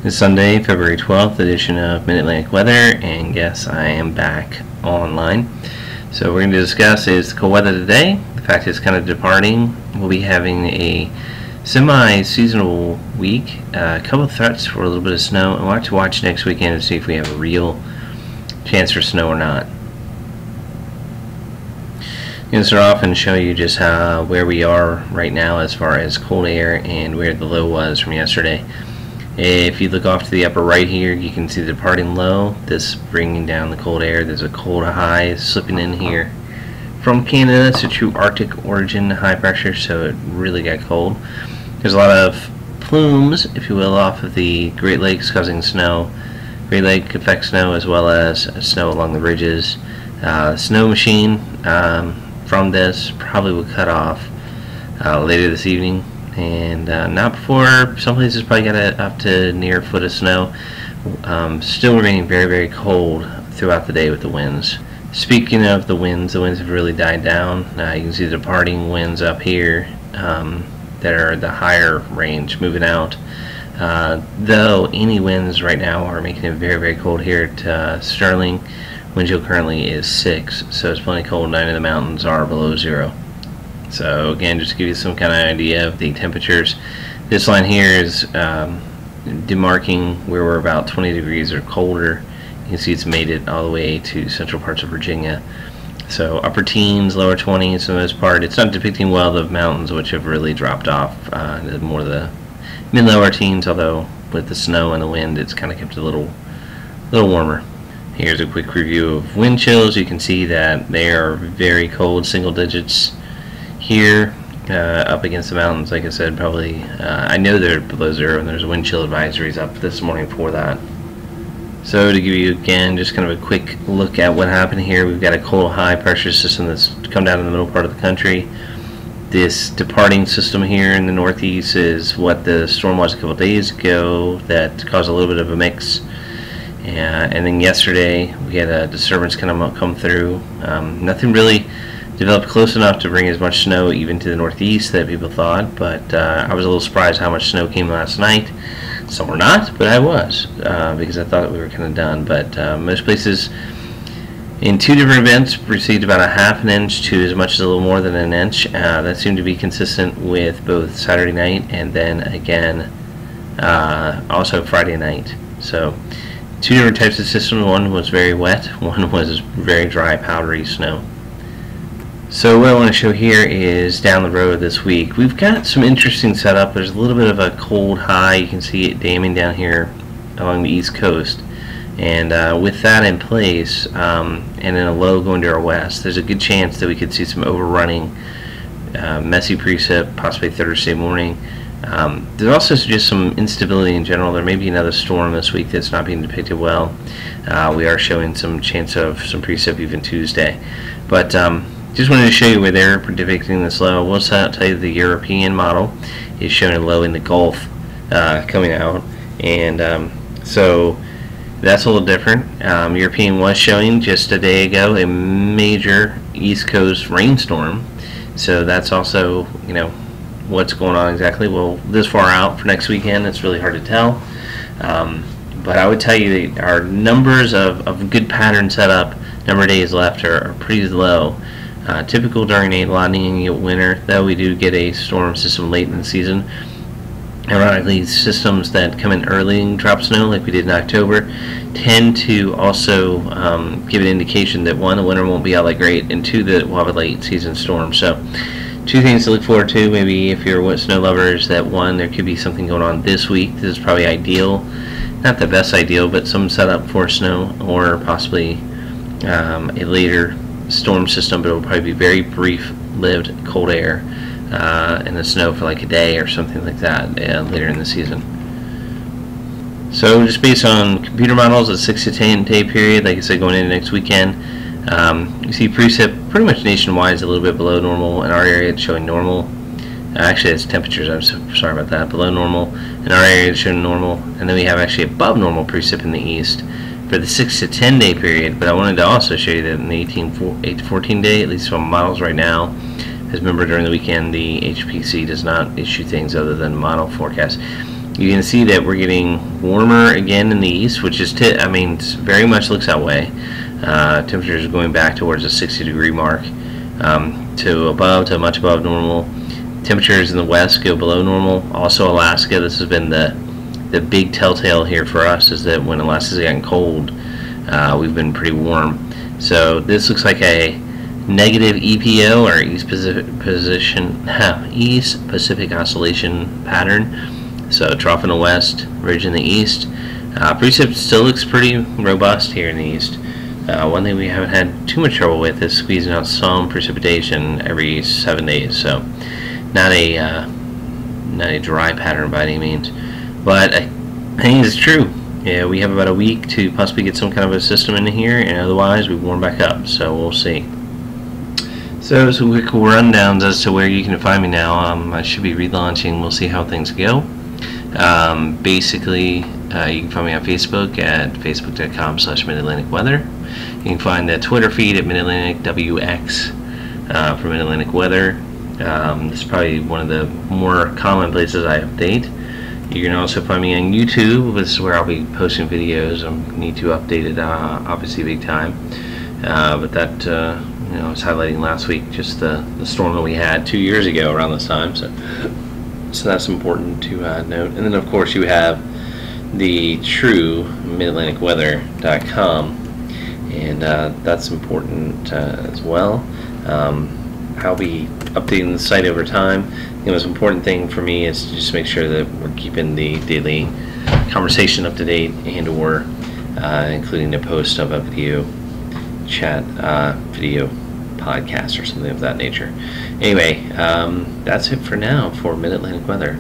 It's Sunday, February 12th edition of Mid-Atlantic Weather, and yes, I am back online. So we're going to discuss is the cold weather today. The fact it's kind of departing. We'll be having a semi-seasonal week, a couple of threats for a little bit of snow, and we'll have to watch next weekend to see if we have a real chance for snow or not. I'm going to start off and show you just where we are right now as far as cold air and where the low was from yesterday. If you look off to the upper right here, you can see the departing low. This bringing down the cold air. There's a cold high slipping in here from Canada. It's a true Arctic origin high pressure, so it really got cold. There's a lot of plumes, if you will, off of the Great Lakes causing snow. Great Lake effect snow as well as snow along the ridges. Snow machine from this probably will cut off later this evening. And not before. Some places probably got up to near a foot of snow. Still remaining very, very cold throughout the day with the winds. Speaking of the winds have really died down. You can see the departing winds up here that are the higher range moving out. Though any winds right now are making it very, very cold here at Sterling. Wind chill currently is 6, so it's plenty cold. 9 of the mountains are below 0. So again, just to give you some kind of idea of the temperatures, this line here is demarking where we're about 20 degrees or colder. You can see it's made it all the way to central parts of Virginia. So upper teens, lower 20s for the most part. It's not depicting well the mountains, which have really dropped off more the mid-lower teens, although with the snow and the wind, it's kind of kept it a little warmer. Here's a quick review of wind chills. You can see that they are very cold, single digits. Here, up against the mountains, like I said, probably, I know they're below 0, and there's wind chill advisories up this morning for that. So to give you, again, just kind of a quick look at what happened here, we've got a cold high pressure system that's come down in the middle part of the country. This departing system here in the northeast is what the storm was a couple days ago that caused a little bit of a mix. And then yesterday, we had a disturbance kind of come through. Nothing really developed close enough to bring as much snow even to the northeast that people thought, but I was a little surprised how much snow came last night. Some were not, but I was, because I thought we were kind of done. But most places in 2 different events received about a half an inch to as much as a little more than an inch. That seemed to be consistent with both Saturday night and then again also Friday night. So 2 different types of systems. One was very wet, one was very dry, powdery snow. So what I want to show here is down the road this week. We've got some interesting setup. There's a little bit of a cold high. You can see it damming down here along the east coast. And with that in place, and then a low going to our west, there's a good chance that we could see some overrunning, messy precip, possibly Thursday morning. There's also just some instability in general. There may be another storm this week that's not being depicted well. We are showing some chance of some precip even Tuesday. But just wanted to show you where they're depicting this low. We'll tell you the European model is showing a low in the Gulf coming out, and so that's a little different. European was showing just a day ago a major East Coast rainstorm, so that's also, you know, what's going on exactly. Well, this far out for next weekend, it's really hard to tell. But I would tell you that our numbers of good pattern setup, number of days left, are pretty low. Typical during a La Nina winter, though, we do get a storm system late in the season. Ironically, systems that come in early and drop snow, like we did in October, tend to also give an indication that 1, the winter won't be out like great, and 2, that we'll have a late season storm. So 2 things to look forward to, maybe if you're a snow lover, is that 1, there could be something going on this week. This is probably ideal, not the best ideal, but some setup for snow, or possibly a later storm system, but it will probably be very brief-lived cold air and the snow for like a day or something like that later in the season. So just based on computer models, a 6 to 10 day period, like I said, going into next weekend, you see precip pretty much nationwide is a little bit below normal. In our area, it's showing normal. Actually, it's temperatures. I'm so sorry about that. Below normal. In our area, it's showing normal, and then we have actually above normal precip in the east for the 6 to 10 day period. But I wanted to also show you that in the 8 to 14 day, at least from models right now, as remember during the weekend, the HPC does not issue things other than model forecast. You can see that we're getting warmer again in the east, which is, very much looks that way. Temperatures are going back towards the 60-degree mark, to much above normal. Temperatures in the west go below normal. Also Alaska, this has been the big telltale here for us, is that when Alaska's gotten cold, we've been pretty warm. So this looks like a negative EPO, or East Pacific Oscillation pattern. So trough in the west, ridge in the east. Precip still looks pretty robust here in the east. One thing we haven't had too much trouble with is squeezing out some precipitation every 7 days. So not a dry pattern by any means, but I think it's true. Yeah, we have about a week to possibly get some kind of a system in here, and otherwise we warm back up. So we'll see. So some quick rundowns as to where you can find me now. I should be relaunching. We'll see how things go. Basically, you can find me on Facebook at facebook.com/MidAtlanticWeather. You can find the Twitter feed at MidAtlanticWX for Mid-Atlantic Weather. This is probably one of the more common places I update. You can also find me on YouTube. This is where I'll be posting videos. I need to update it, obviously, big time. But that, I was highlighting last week just the storm that we had 2 years ago around this time. So that's important to note. And then, of course, you have the true MidAtlanticWeather.com, and that's important as well. I'll be updating the site over time. The most important thing for me is to just make sure that we're keeping the daily conversation up to date, and/or including the post of a video chat, video podcast or something of that nature. Anyway, that's it for now for Mid-Atlantic Weather.